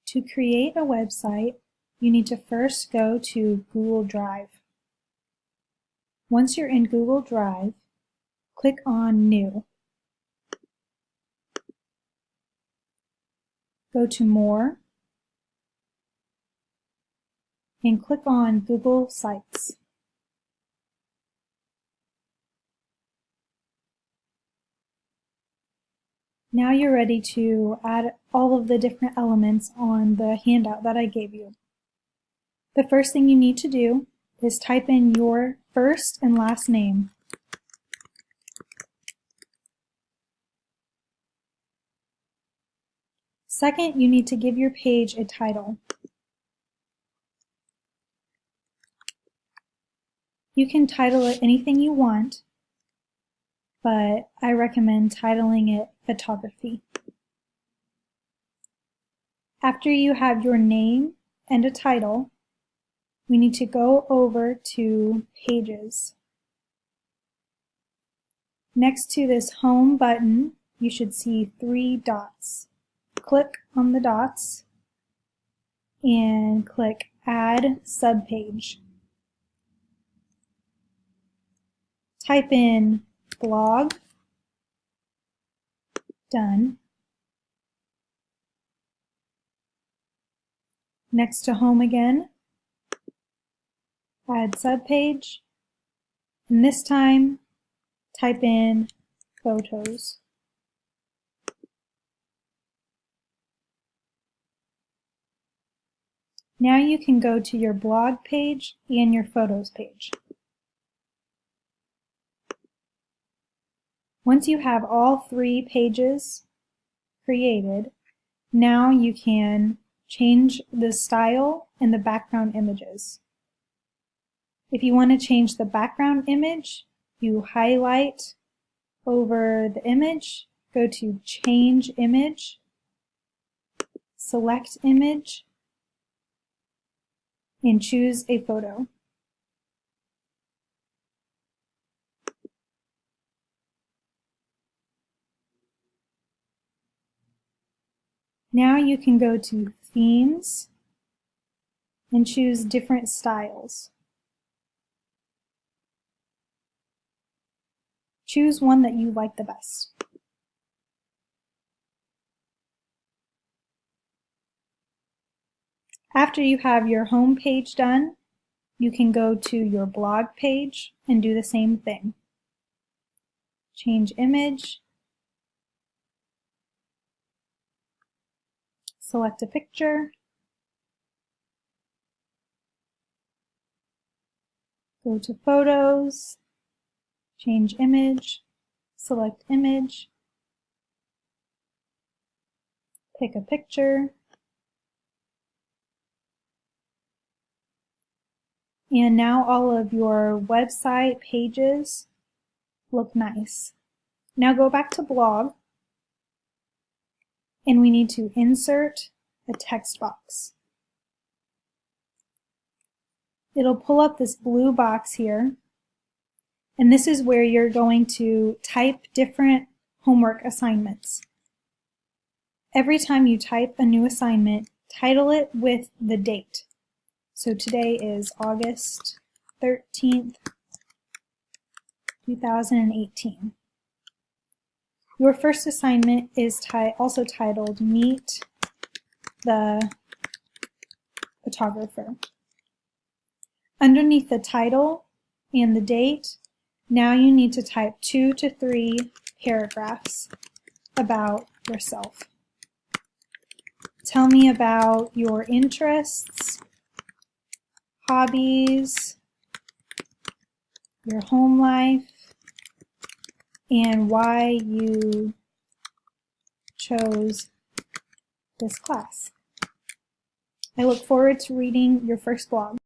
To create a website, you need to first go to Google Drive. Once you're in Google Drive, click on New. Go to More and click on Google Sites. Now you're ready to add all of the different elements on the handout that I gave you. The first thing you need to do is type in your first and last name. Second, you need to give your page a title. You can title it anything you want, but I recommend titling it Photography. After you have your name and a title, we need to go over to Pages. Next to this Home button, you should see 3 dots. Click on the dots and click Add Subpage. Type in blog. Done. Next to Home again, add subpage, and this time type in photos. Now you can go to your blog page and your photos page. Once you have all 3 pages created, now you can change the style and the background images. If you want to change the background image, you highlight over the image, go to Change Image, select Image, and choose a photo. Now you can go to Themes and choose different styles. Choose one that you like the best. After you have your home page done, you can go to your blog page and do the same thing. Change image, select a picture, go to Photos, change image, select image, pick a picture, and now all of your website pages look nice. Now go back to blog, and we need to insert a text box. It'll pull up this blue box here, and this is where you're going to type different homework assignments. Every time you type a new assignment, title it with the date. So today is August 13th, 2018. Your first assignment is also titled Meet the Photographer. Underneath the title and the date, now you need to type 2 to 3 paragraphs about yourself. Tell me about your interests, hobbies, your home life, and why you chose this class. I look forward to reading your first blog.